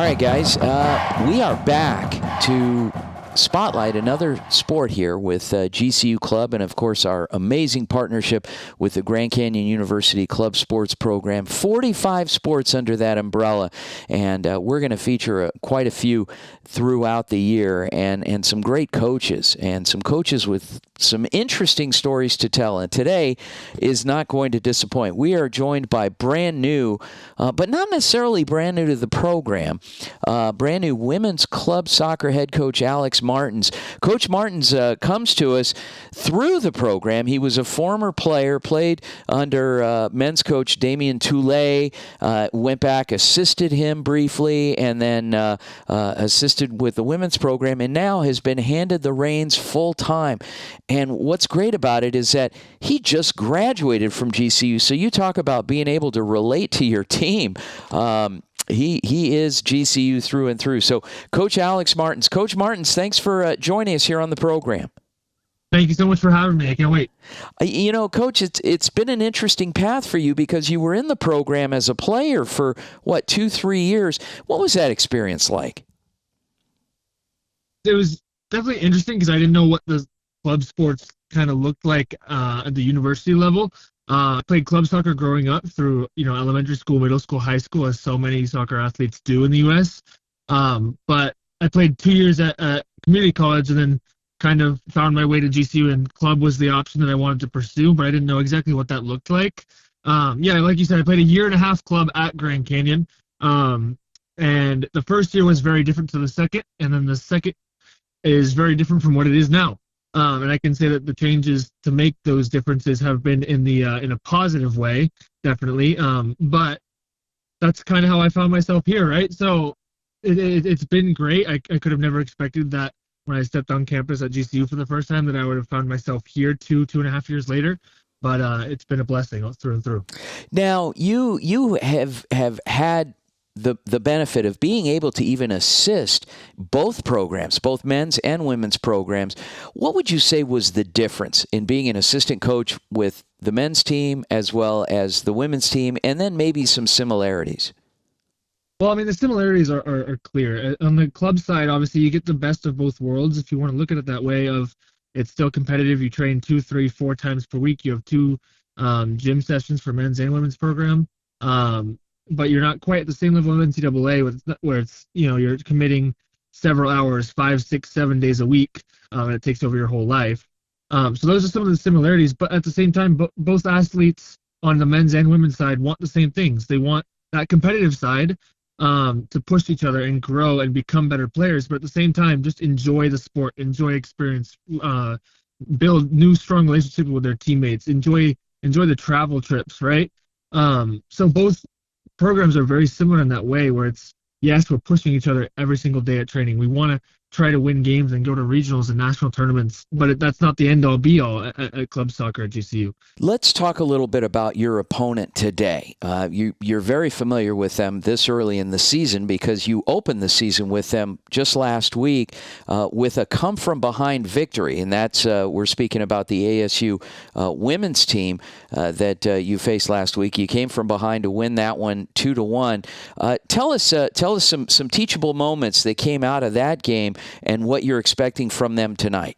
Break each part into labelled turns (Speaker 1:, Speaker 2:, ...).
Speaker 1: right, guys, we are back to spotlight another sport here with GCU Club and, of course, our amazing partnership with the Grand Canyon University Club Sports Program. 45 sports under that umbrella, and we're going to feature quite a few throughout the year, and some great coaches, and some coaches with some interesting stories to tell. And today is not going to disappoint. We are joined by brand new, but not necessarily brand new to the program, brand new women's club soccer head coach Alex Martins. Coach Martins comes to us through the program. He was a former player, played under men's coach Damian Toulet, went back, assisted him briefly, and then assisted with the women's program, and now has been handed the reins full time. And what's great about it is that he just graduated from GCU. So you talk about being able to relate to your team. He is GCU through and through. So Coach Alex Martins. Coach Martins, thanks for joining us here on the program.
Speaker 2: Thank you so much for having me. I can't wait.
Speaker 1: You know, Coach, it's been an interesting path for you because you were in the program as a player for, 2-3 years. What was that experience like?
Speaker 2: It was definitely interesting because I didn't know what the club sports kind of looked like at the university level. I played club soccer growing up through, elementary school, middle school, high school, as so many soccer athletes do in the U.S. But I played 2 years at community college and then kind of found my way to GCU, and club was the option that I wanted to pursue, but I didn't know exactly what that looked like. Like you said, I played a year and a half club at Grand Canyon. And the first year was very different to the second, and then the second is very different from what it is now. And I can say that the changes to make those differences have been in a positive way, definitely. But that's kind of how I found myself here, right? So it's been great. I could have never expected that when I stepped on campus at GCU for the first time that I would have found myself here 2.5 years later. But it's been a blessing through and through.
Speaker 1: Now, you have had the benefit of being able to even assist both programs, both men's and women's programs. What would you say was the difference in being an assistant coach with the men's team as well as the women's team, and then maybe some similarities?
Speaker 2: Well, I mean, the similarities are clear. On the club side, obviously, you get the best of both worlds, if you want to look at it that way, of it's still competitive. You train 2, 3, 4 times per week. You have 2 gym sessions for men's and women's program. But you're not quite at the same level of NCAA where it's you're committing several hours, 5, 6, 7 days a week, and it takes over your whole life. So those are some of the similarities. But at the same time, both athletes on the men's and women's side want the same things. They want that competitive side to push each other and grow and become better players. But at the same time, just enjoy the sport, enjoy experience, build new strong relationships with their teammates, enjoy the travel trips, right? So both programs are very similar in that way, where it's, yes, we're pushing each other every single day at training. We want to try to win games and go to regionals and national tournaments, but that's not the end-all be-all at club soccer at GCU.
Speaker 1: Let's talk a little bit about your opponent today. You're very familiar with them this early in the season because you opened the season with them just last week with a come-from-behind victory, and that's we're speaking about the ASU women's team that you faced last week. You came from behind to win that one 2-1. Tell us some teachable moments that came out of that game and what you're expecting from them tonight.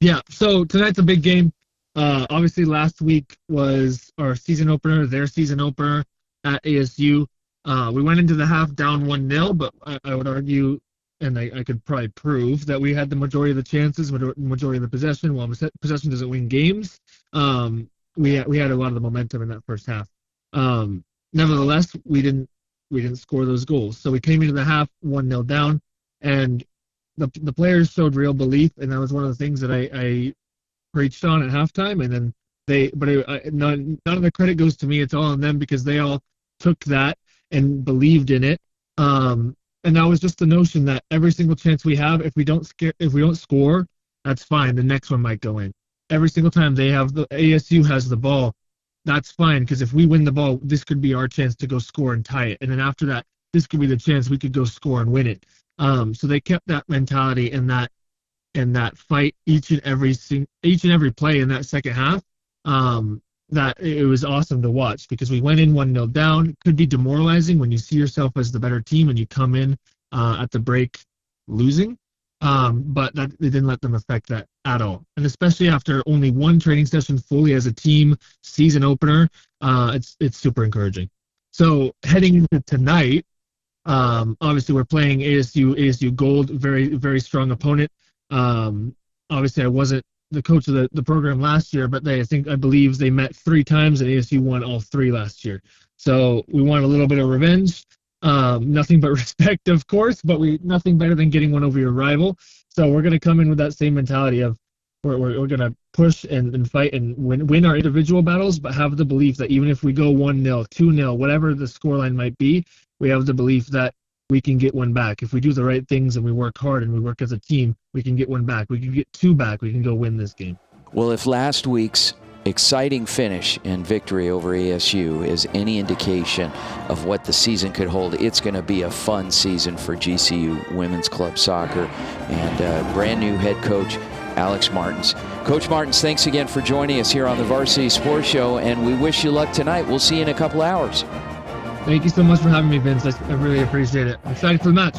Speaker 2: Yeah, so tonight's a big game. Obviously, last week was our season opener, their season opener at ASU. We went into the half down 1-0, but I would argue, and I could probably prove, that we had the majority of the chances, majority of the possession. While possession doesn't win games, we had a lot of the momentum in that first half. Nevertheless, we didn't score those goals. So we came into the half 1-0 down, and the players showed real belief, and that was one of the things that I preached on at halftime. And then none of the credit goes to me; it's all on them because they all took that and believed in it. And that was just the notion that every single chance we have, if we don't score, that's fine. The next one might go in. Every single time ASU has the ball, that's fine, because if we win the ball, this could be our chance to go score and tie it. And then after that, this could be the chance we could go score and win it. So they kept that mentality and that fight each and every play in that second half. that it was awesome to watch because we went in 1-0 down. It could be demoralizing when you see yourself as the better team and you come in at the break losing. But that it didn't let them affect that at all. And especially after only one training session fully as a team, season opener, it's super encouraging. So heading into tonight, obviously we're playing ASU Gold, very very strong opponent. Obviously I wasn't the coach of the program last year, but I believe they met 3 times and ASU won all 3 last year. So we want a little bit of revenge. Nothing but respect, of course, but nothing better than getting one over your rival. So we're gonna come in with that same mentality of we're gonna push and fight and win our individual battles, but have the belief that even if we go 1-0, 2-0, whatever the scoreline might be, we have the belief that we can get one back. If we do the right things and we work hard and we work as a team, we can get one back. We can get 2 back. We can go win this game.
Speaker 1: Well, if last week's exciting finish and victory over ASU is any indication of what the season could hold, it's going to be a fun season for GCU Women's Club Soccer and brand new head coach Alex Martins. Coach Martins, thanks again for joining us here on the Varsity Sports Show, and we wish you luck tonight. We'll see you in a couple hours.
Speaker 2: Thank you so much for having me, Vince. I really appreciate it. I'm excited for the match.